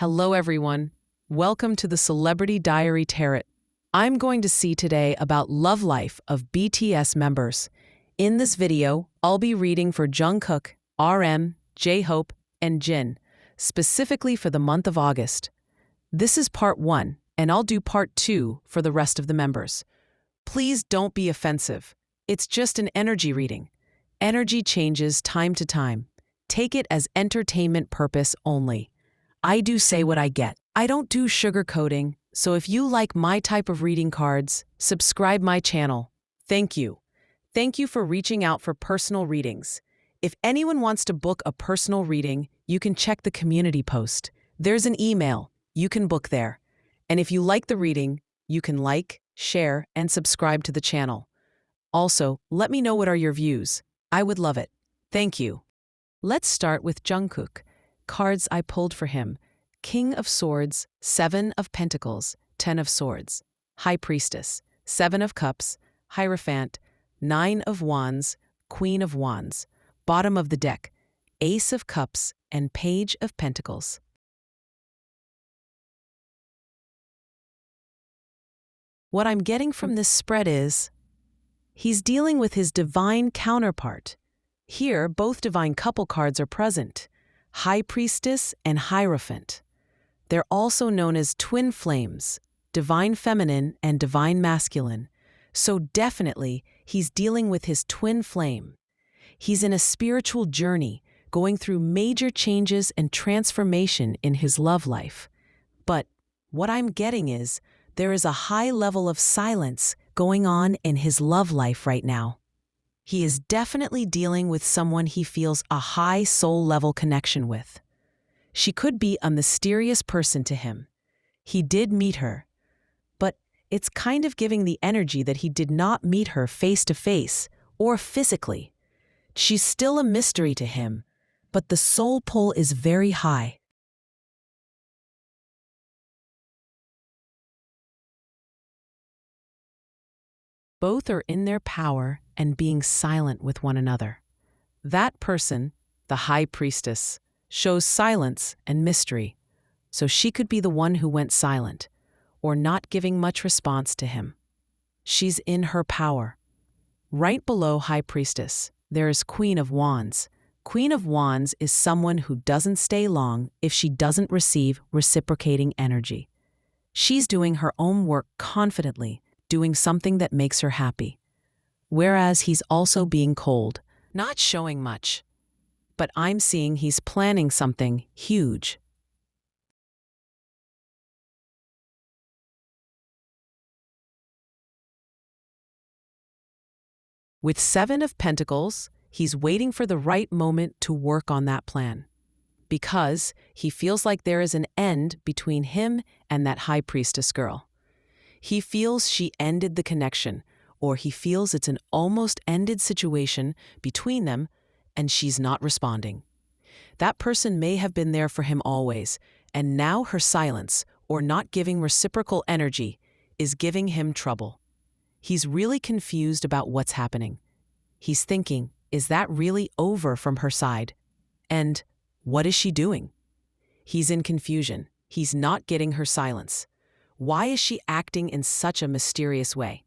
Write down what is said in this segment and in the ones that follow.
Hello, everyone. Welcome to the Celebrity Diary Tarot. I'm going to see today about love life of BTS members. In this video, I'll be reading for Jungkook, RM, J-Hope, and JIN, specifically for the month of August. This is part 1, and I'll do part 2 for the rest of the members. Please don't be offensive. It's just an energy reading. Energy changes time to time. Take it as entertainment purpose only. I do say what I get. I don't do sugarcoating, so if you like my type of reading cards, subscribe my channel. Thank you. Thank you for reaching out for personal readings. If anyone wants to book a personal reading, you can check the community post. There's an email. You can book there. And if you like the reading, you can like, share, and subscribe to the channel. Also, let me know what are your views. I would love it. Thank you. Let's start with Jungkook. Cards I pulled for him: King of Swords, 7 of Pentacles, 10 of Swords, High Priestess, 7 of Cups, Hierophant, 9 of Wands, Queen of Wands, bottom of the deck, Ace of Cups, and Page of Pentacles. What I'm getting from this spread is he's dealing with his divine counterpart. Here, both divine couple cards are present: High Priestess and Hierophant. They're also known as twin flames, divine feminine and divine masculine. So definitely, he's dealing with his twin flame. He's in a spiritual journey, going through major changes and transformation in his love life. But what I'm getting is there is a high level of silence going on in his love life right now. He is definitely dealing with someone he feels a high soul-level connection with. She could be a mysterious person to him. He did meet her, but it's kind of giving the energy that he did not meet her face-to-face or physically. She's still a mystery to him, but the soul pull is very high. Both are in their power and being silent with one another. That person, the High Priestess, shows silence and mystery, so she could be the one who went silent, or not giving much response to him. She's in her power. Right below High Priestess, there is Queen of Wands. Queen of Wands is someone who doesn't stay long if she doesn't receive reciprocating energy. She's doing her own work confidently, doing something that makes her happy. Whereas he's also being cold, not showing much. But I'm seeing he's planning something huge. With 7 of Pentacles, he's waiting for the right moment to work on that plan. Because he feels like there is an end between him and that High Priestess girl. He feels she ended the connection, or he feels it's an almost ended situation between them and she's not responding. That person may have been there for him always, and now her silence, or not giving reciprocal energy, is giving him trouble. He's really confused about what's happening. He's thinking, is that really over from her side? And what is she doing? He's in confusion. He's not getting her silence. Why is she acting in such a mysterious way?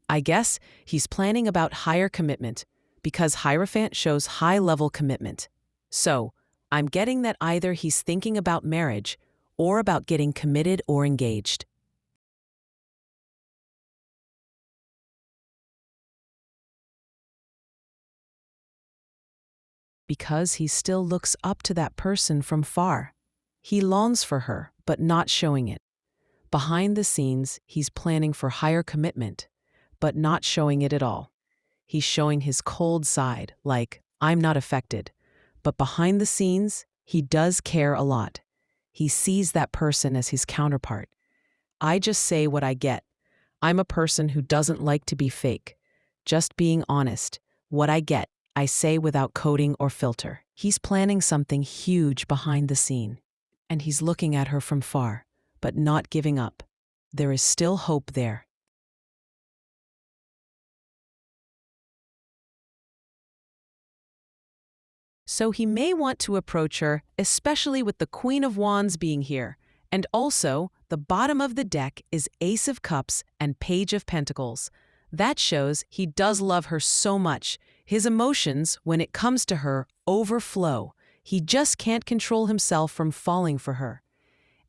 I guess he's planning about higher commitment, because Hierophant shows high-level commitment. So, I'm getting that either he's thinking about marriage or about getting committed or engaged. Because he still looks up to that person from far. He longs for her, but not showing it. Behind the scenes, he's planning for higher commitment, but not showing it at all. He's showing his cold side, like, I'm not affected. But behind the scenes, he does care a lot. He sees that person as his counterpart. I just say what I get. I'm a person who doesn't like to be fake. Just being honest. What I get, I say without coding or filter. He's planning something huge behind the scene. And he's looking at her from far, but not giving up. There is still hope there. So he may want to approach her, especially with the Queen of Wands being here. And also, the bottom of the deck is Ace of Cups and Page of Pentacles. That shows he does love her so much. His emotions, when it comes to her, overflow. He just can't control himself from falling for her.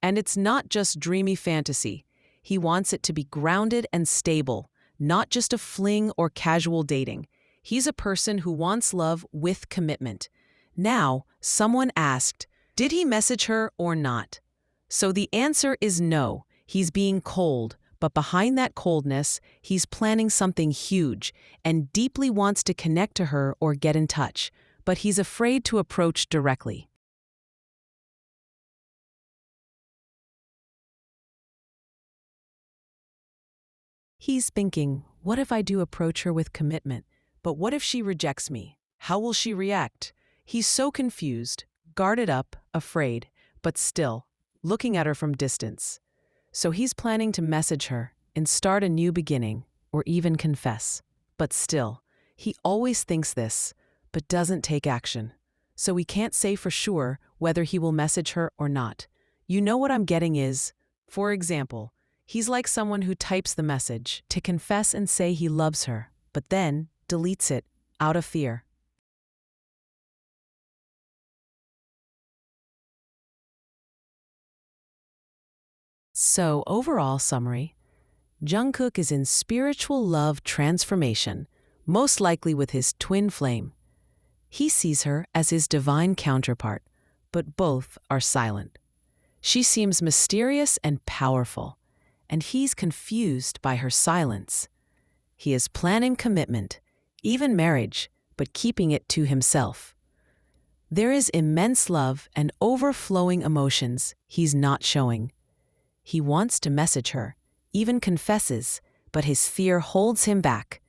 And it's not just dreamy fantasy. He wants it to be grounded and stable, not just a fling or casual dating. He's a person who wants love with commitment. Now, someone asked, did he message her or not? So the answer is no. He's being cold, but behind that coldness, he's planning something huge and deeply wants to connect to her or get in touch, but he's afraid to approach directly. He's thinking, what if I do approach her with commitment? But what if she rejects me? How will she react? He's so confused, guarded up, afraid, but still, looking at her from distance. So he's planning to message her and start a new beginning, or even confess. But still, he always thinks this, but doesn't take action. So he can't say for sure whether he will message her or not. You know what I'm getting is, for example, he's like someone who types the message to confess and say he loves her, but then deletes it out of fear. So, overall summary, Jungkook is in spiritual love transformation, most likely with his twin flame. He sees her as his divine counterpart, but both are silent. She seems mysterious and powerful, and he's confused by her silence. He is planning commitment, even marriage, but keeping it to himself. There is immense love and overflowing emotions he's not showing. He wants to message her, even confesses, but his fear holds him back.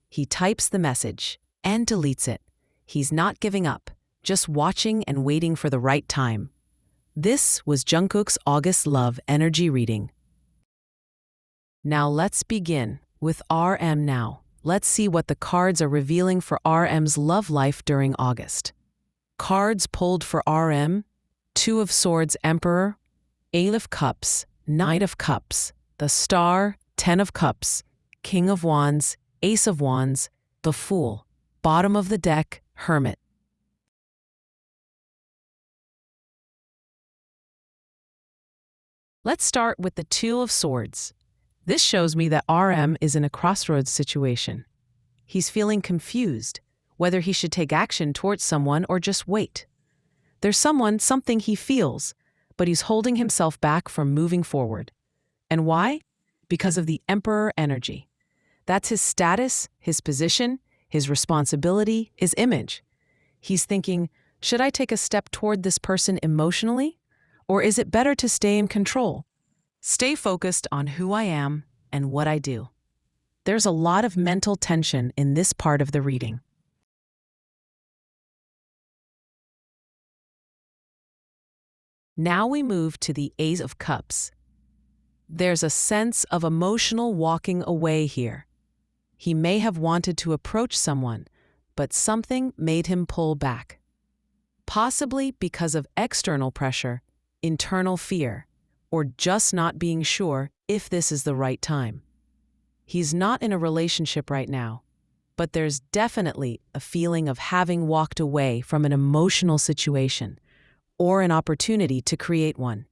He types the message and deletes it. He's not giving up, just watching and waiting for the right time. This was Jungkook's August love energy reading. Now let's begin with RM now. Let's see what the cards are revealing for RM's love life during August. Cards pulled for RM: Two of Swords Emperor, Eight of Cups, Knight of Cups, the Star, Ten of Cups, King of Wands, Ace of Wands, the Fool. Bottom of the deck, Hermit. Let's start with the Two of Swords. This shows me that RM is in a crossroads situation. He's feeling confused, whether he should take action towards someone or just wait. There's something he feels, but he's holding himself back from moving forward. And why? Because of the Emperor energy. That's his status, his position, his responsibility, his image. He's thinking, should I take a step toward this person emotionally? Or is it better to stay in control? Stay focused on who I am and what I do. There's a lot of mental tension in this part of the reading. Now we move to the Ace of Cups. There's a sense of emotional walking away here. He may have wanted to approach someone, but something made him pull back. Possibly because of external pressure, internal fear, or just not being sure if this is the right time. He's not in a relationship right now, but there's definitely a feeling of having walked away from an emotional situation or an opportunity to create one.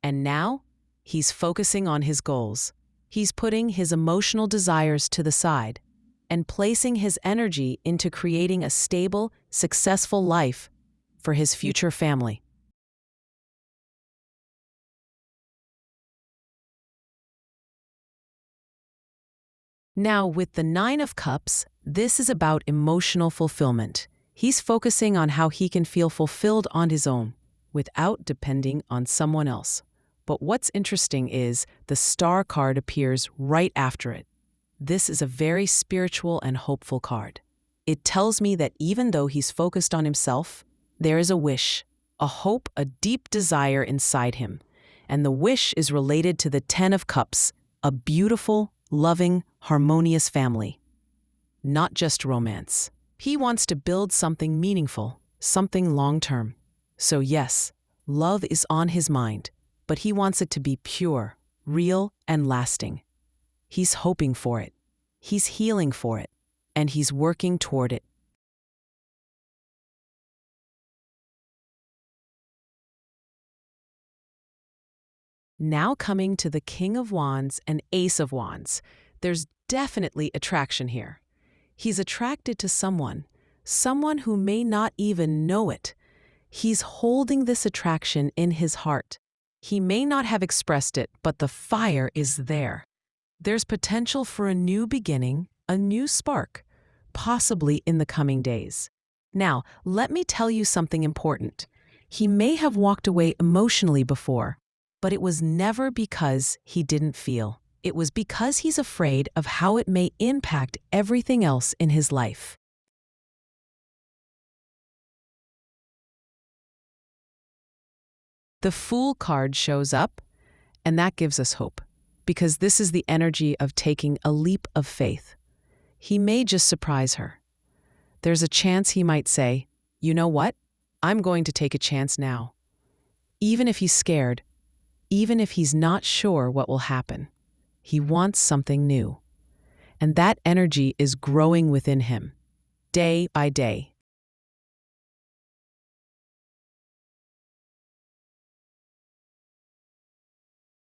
And now, he's focusing on his goals. He's putting his emotional desires to the side and placing his energy into creating a stable, successful life for his future family. Now, with the Nine of Cups, this is about emotional fulfillment. He's focusing on how he can feel fulfilled on his own, without depending on someone else. But what's interesting is the Star card appears right after it. This is a very spiritual and hopeful card. It tells me that even though he's focused on himself, there is a wish, a hope, a deep desire inside him. And the wish is related to the Ten of Cups, a beautiful, loving, harmonious family. Not just romance. He wants to build something meaningful, something long-term. So yes, love is on his mind, but he wants it to be pure, real, and lasting. He's hoping for it. He's healing for it. And he's working toward it. Now coming to the King of Wands and Ace of Wands, there's definitely attraction here. He's attracted to someone who may not even know it. He's holding this attraction in his heart. He may not have expressed it, but the fire is there. There's potential for a new beginning, a new spark, possibly in the coming days. Now, let me tell you something important. He may have walked away emotionally before, but it was never because he didn't feel. It was because he's afraid of how it may impact everything else in his life. The Fool card shows up, and that gives us hope, because this is the energy of taking a leap of faith. He may just surprise her. There's a chance he might say, "You know what? I'm going to take a chance now." Even if he's scared, even if he's not sure what will happen, he wants something new. And that energy is growing within him, day by day.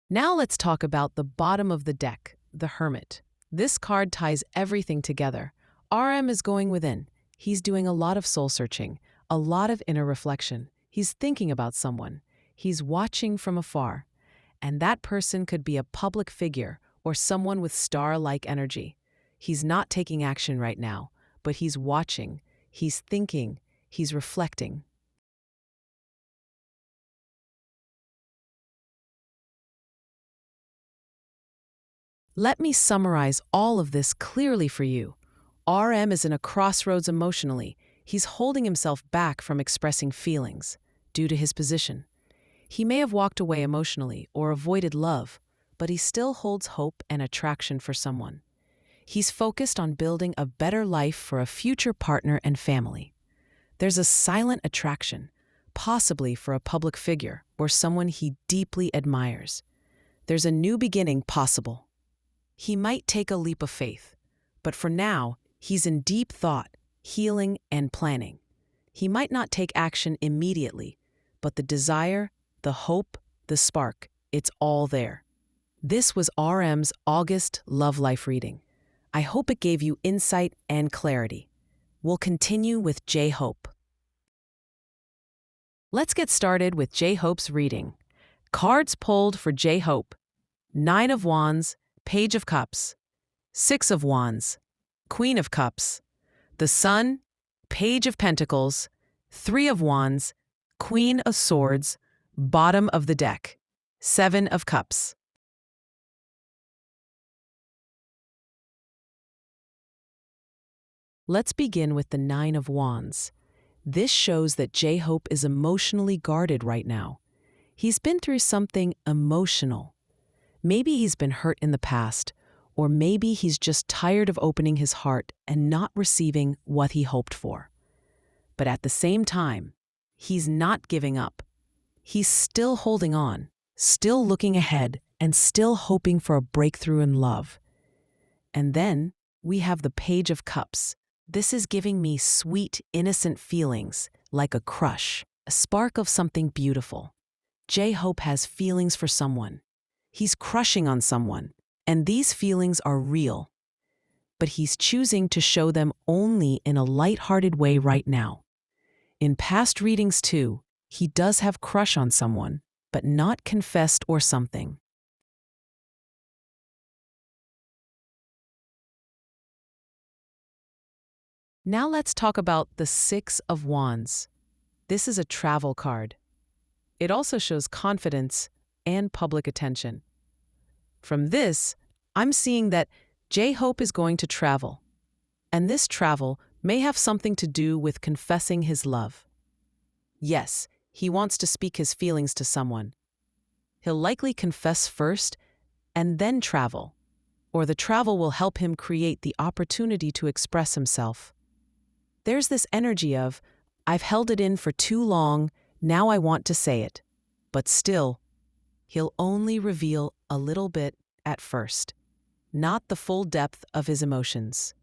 Now let's talk about the bottom of the deck, the Hermit. This card ties everything together. RM is going within. He's doing a lot of soul searching, a lot of inner reflection. He's thinking about someone. He's watching from afar. And that person could be a public figure or someone with star-like energy. He's not taking action right now, but he's watching, he's thinking, he's reflecting. Let me summarize all of this clearly for you. RM is in a crossroads emotionally. He's holding himself back from expressing feelings due to his position. He may have walked away emotionally or avoided love, but he still holds hope and attraction for someone. He's focused on building a better life for a future partner and family. There's a silent attraction, possibly for a public figure or someone he deeply admires. There's a new beginning possible. He might take a leap of faith, but for now, he's in deep thought, healing, and planning. He might not take action immediately, but the desire, the hope, the spark, it's all there. This was RM's August Love Life reading. I hope it gave you insight and clarity. We'll continue with J-Hope. Let's get started with J-Hope's reading. Cards pulled for J-Hope: 9 of Wands, Page of Cups, 6 of Wands, Queen of Cups, the Sun, Page of Pentacles, 3 of Wands, Queen of Swords, bottom of the deck, 7 of Cups. Let's begin with the 9 of Wands. This shows that J-Hope is emotionally guarded right now. He's been through something emotional. Maybe he's been hurt in the past, or maybe he's just tired of opening his heart and not receiving what he hoped for. But at the same time, he's not giving up. He's still holding on, still looking ahead, and still hoping for a breakthrough in love. And then we have the Page of Cups. This is giving me sweet, innocent feelings, like a crush, a spark of something beautiful. J-Hope has feelings for someone. He's crushing on someone, and these feelings are real. But he's choosing to show them only in a light-hearted way right now. In past readings too, he does have crush on someone, but not confessed or something. Now let's talk about the 6 of Wands. This is a travel card. It also shows confidence and public attention. From this, I'm seeing that J-Hope is going to travel, and this travel may have something to do with confessing his love. Yes, he wants to speak his feelings to someone. He'll likely confess first and then travel, or the travel will help him create the opportunity to express himself. There's this energy of, I've held it in for too long, now I want to say it. But still, he'll only reveal a little bit at first, not the full depth of his emotions.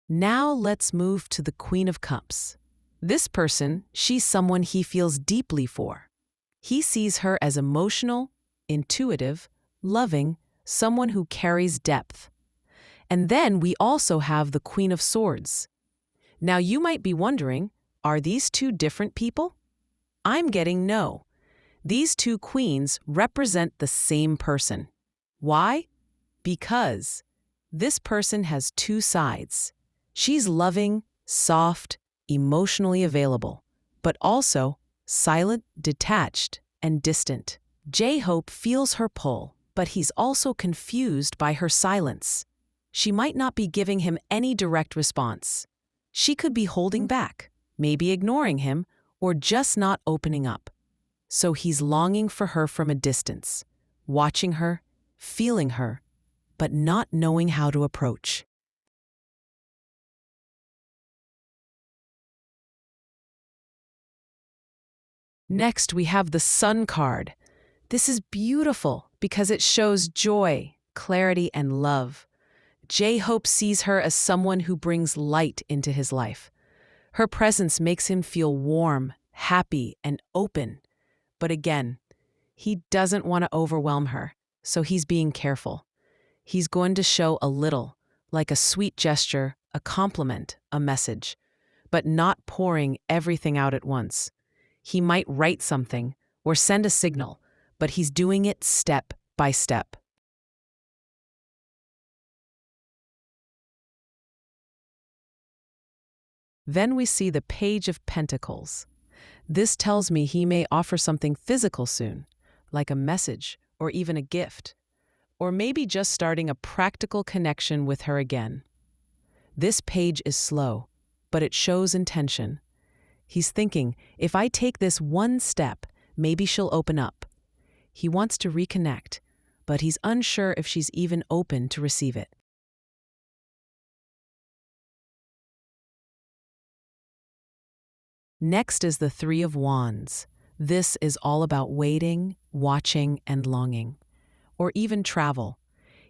Now let's move to the Queen of Cups. This person, she's someone he feels deeply for. He sees her as emotional, intuitive, loving, someone who carries depth. And then we also have the Queen of Swords. Now you might be wondering, are these two different people? I'm getting no. These two queens represent the same person. Why? Because this person has two sides. She's loving, soft, emotionally available, but also silent, detached, and distant. J-Hope feels her pull, but he's also confused by her silence. She might not be giving him any direct response. She could be holding back, maybe ignoring him, or just not opening up. So he's longing for her from a distance, watching her, feeling her, but not knowing how to approach. Next, we have the Sun card. This is beautiful because it shows joy, clarity, and love. J-Hope sees her as someone who brings light into his life. Her presence makes him feel warm, happy, and open. But again, he doesn't want to overwhelm her, so he's being careful. He's going to show a little, like a sweet gesture, a compliment, a message, but not pouring everything out at once. He might write something or send a signal, but he's doing it step by step. Then we see the Page of Pentacles. This tells me he may offer something physical soon, like a message or even a gift, or maybe just starting a practical connection with her again. This page is slow, but it shows intention. He's thinking, if I take this one step, maybe she'll open up. He wants to reconnect, but he's unsure if she's even open to receive it. Next is the Three of Wands. This is all about waiting, watching, and longing, or even travel.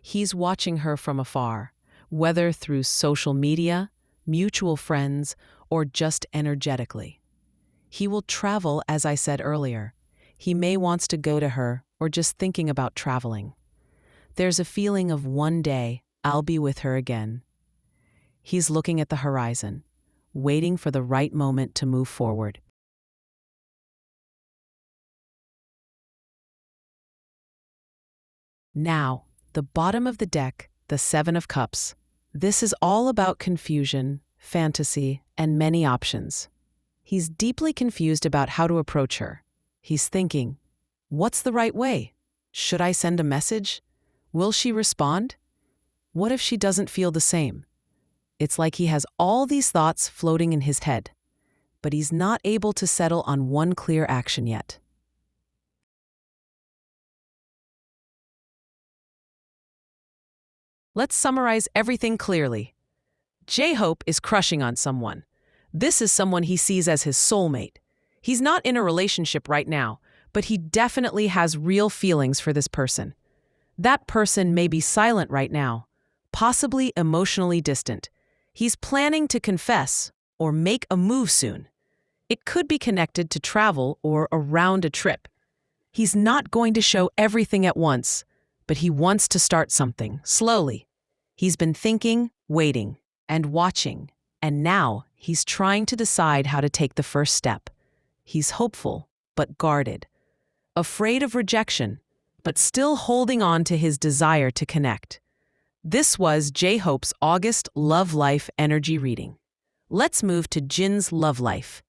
He's watching her from afar, whether through social media, mutual friends, or just energetically. He will travel, as I said earlier. He may wants to go to her or just thinking about traveling. There's a feeling of one day I'll be with her again. He's looking at the horizon, waiting for the right moment to move forward. Now, the bottom of the deck, the Seven of Cups. This is all about confusion, fantasy, and many options. He's deeply confused about how to approach her. He's thinking, what's the right way? Should I send a message? Will she respond? What if she doesn't feel the same? It's like he has all these thoughts floating in his head, but he's not able to settle on one clear action yet. Let's summarize everything clearly. J-Hope is crushing on someone. This is someone he sees as his soulmate. He's not in a relationship right now, but he definitely has real feelings for this person. That person may be silent right now, possibly emotionally distant. He's planning to confess or make a move soon. It could be connected to travel or around a trip. He's not going to show everything at once, but he wants to start something, slowly. He's been thinking, waiting, and watching, and now he's trying to decide how to take the first step. He's hopeful, but guarded. Afraid of rejection, but still holding on to his desire to connect. This was J-Hope's August Love Life Energy Reading. Let's move to JIN's Love Life.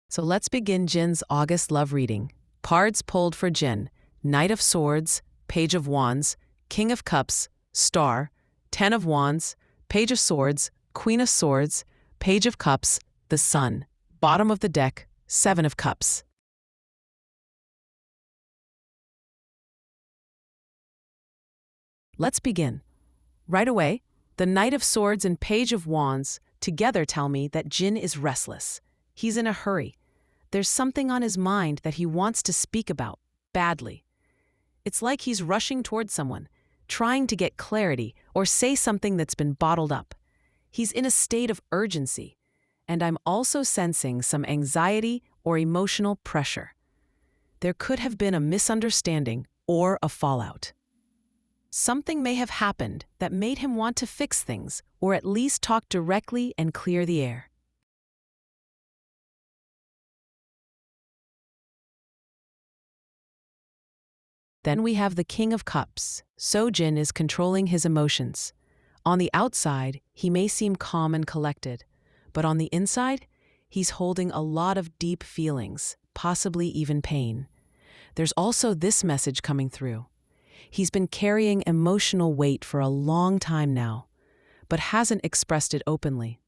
So let's begin JIN's August Love Reading. Cards pulled for JIN: Knight of Swords, Page of Wands, King of Cups, Star, Ten of Wands, Page of Swords, Queen of Swords, Page of Cups, the Sun. Bottom of the deck, Seven of Cups. Let's begin. Right away, the Knight of Swords and Page of Wands together tell me that Jin is restless. He's in a hurry. There's something on his mind that he wants to speak about, badly. It's like he's rushing towards someone, trying to get clarity or say something that's been bottled up. He's in a state of urgency, and I'm also sensing some anxiety or emotional pressure. There could have been a misunderstanding or a fallout. Something may have happened that made him want to fix things, or at least talk directly and clear the air. Then we have the King of Cups. So Jin is controlling his emotions. On the outside, he may seem calm and collected, but on the inside, he's holding a lot of deep feelings, possibly even pain. There's also this message coming through. He's been carrying emotional weight for a long time now, but hasn't expressed it openly.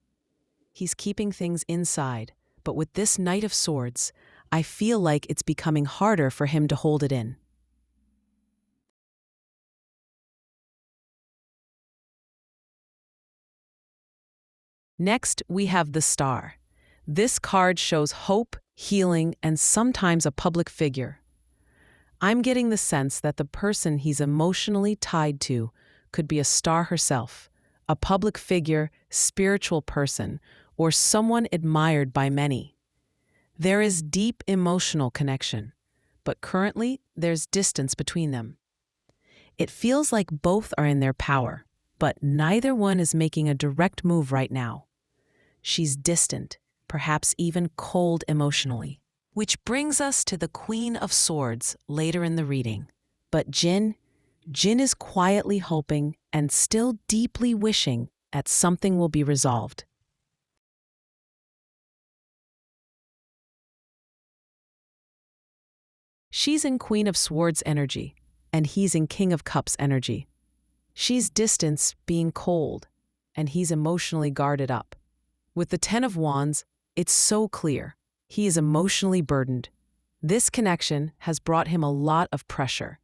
He's keeping things inside, but with this Knight of Swords, I feel like it's becoming harder for him to hold it in. Next, we have the Star. This card shows hope, healing, and sometimes a public figure. I'm getting the sense that the person he's emotionally tied to could be a star herself, a public figure, spiritual person, or someone admired by many. There is deep emotional connection, but currently there's distance between them. It feels like both are in their power, but neither one is making a direct move right now. She's distant, perhaps even cold emotionally. Which brings us to the Queen of Swords later in the reading. But Jin is quietly hoping and still deeply wishing that something will be resolved. She's in Queen of Swords energy, and he's in King of Cups energy. She's distance, being cold, and he's emotionally guarded up. With the Ten of Wands, it's so clear. He is emotionally burdened. This connection has brought him a lot of pressure.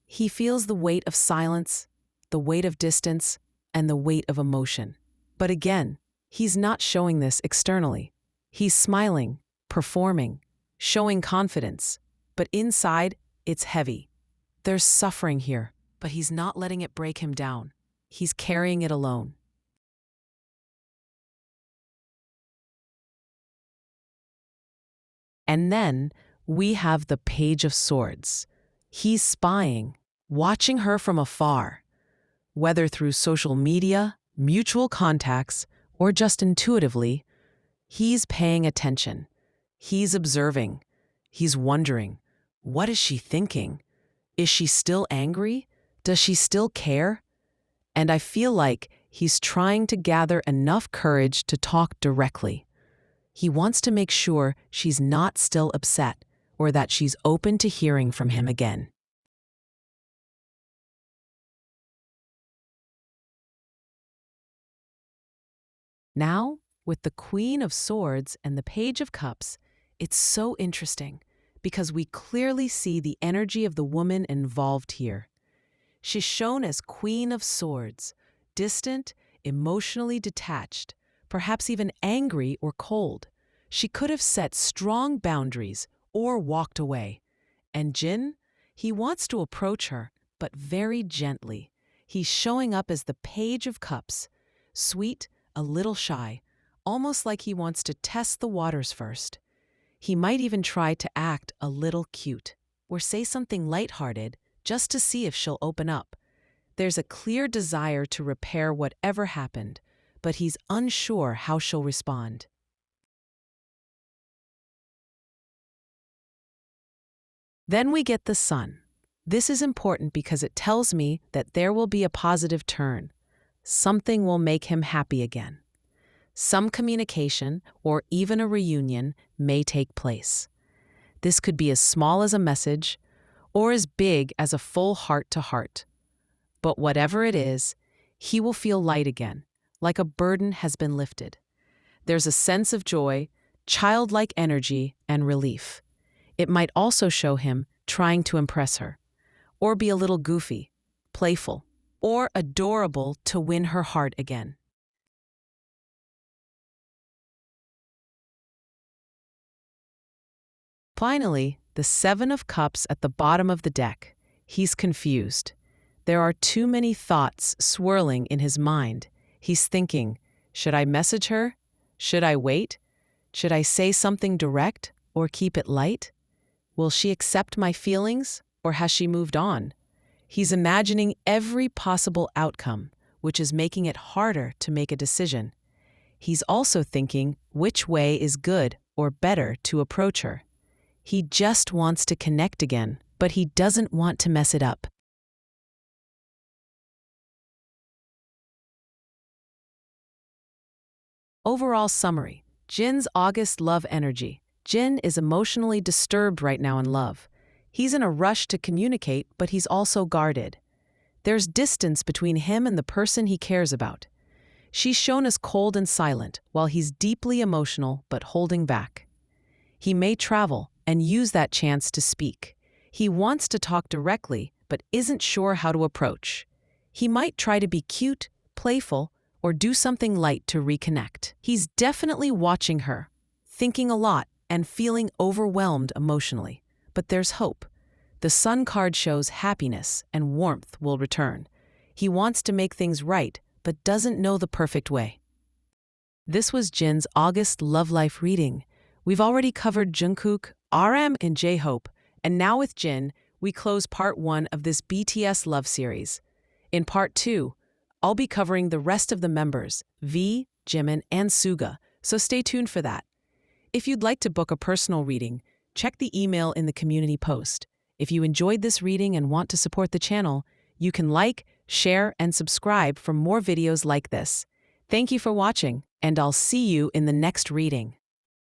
He feels the weight of silence, the weight of distance, and the weight of emotion. But again, he's not showing this externally. He's smiling, performing, showing confidence. But inside, it's heavy. There's suffering here, but he's not letting it break him down. He's carrying it alone. And then we have the Page of Swords. He's spying, watching her from afar, whether through social media, mutual contacts, or just intuitively. He's paying attention. He's observing. He's wondering, what is she thinking? Is she still angry? Does she still care? And I feel like he's trying to gather enough courage to talk directly. He wants to make sure she's not still upset or that she's open to hearing from him again. Now, with the Queen of Swords and the Page of Cups, it's so interesting because we clearly see the energy of the woman involved here. She's shown as Queen of Swords, distant, emotionally detached, perhaps even angry or cold. She could have set strong boundaries or walked away. And Jin, he wants to approach her, but very gently. He's showing up as the Page of Cups, sweet, a little shy, almost like he wants to test the waters first. He might even try to act a little cute or say something lighthearted just to see if she'll open up. There's a clear desire to repair whatever happened, but he's unsure how she'll respond. Then we get the Sun. This is important because it tells me that there will be a positive turn. Something will make him happy again. Some communication or even a reunion may take place. This could be as small as a message or as big as a full heart-to-heart. But whatever it is, he will feel light again, like a burden has been lifted. There's a sense of joy, childlike energy, and relief. It might also show him trying to impress her, or be a little goofy, playful, or adorable to win her heart again. Finally, the Seven of Cups at the bottom of the deck. He's confused. There are too many thoughts swirling in his mind. He's thinking, should I message her? Should I wait? Should I say something direct or keep it light? Will she accept my feelings or has she moved on? He's imagining every possible outcome, which is making it harder to make a decision. He's also thinking which way is good or better to approach her. He just wants to connect again, but he doesn't want to mess it up. Overall summary: JIN's August love energy. JIN is emotionally disturbed right now in love. He's in a rush to communicate, but he's also guarded. There's distance between him and the person he cares about. She's shown as cold and silent, while he's deeply emotional but holding back. He may travel and use that chance to speak. He wants to talk directly, but isn't sure how to approach. He might try to be cute, playful, or do something light to reconnect. He's definitely watching her, thinking a lot, and feeling overwhelmed emotionally. But there's hope. The Sun card shows happiness and warmth will return. He wants to make things right, but doesn't know the perfect way. This was JIN's August love life reading. We've already covered Jungkook, RM, and J-Hope, and now with JIN, we close part 1 of this BTS love series. In part 2, I'll be covering the rest of the members, V, Jimin, and Suga, so stay tuned for that. If you'd like to book a personal reading, check the email in the community post. If you enjoyed this reading and want to support the channel, you can like, share, and subscribe for more videos like this. Thank you for watching, and I'll see you in the next reading.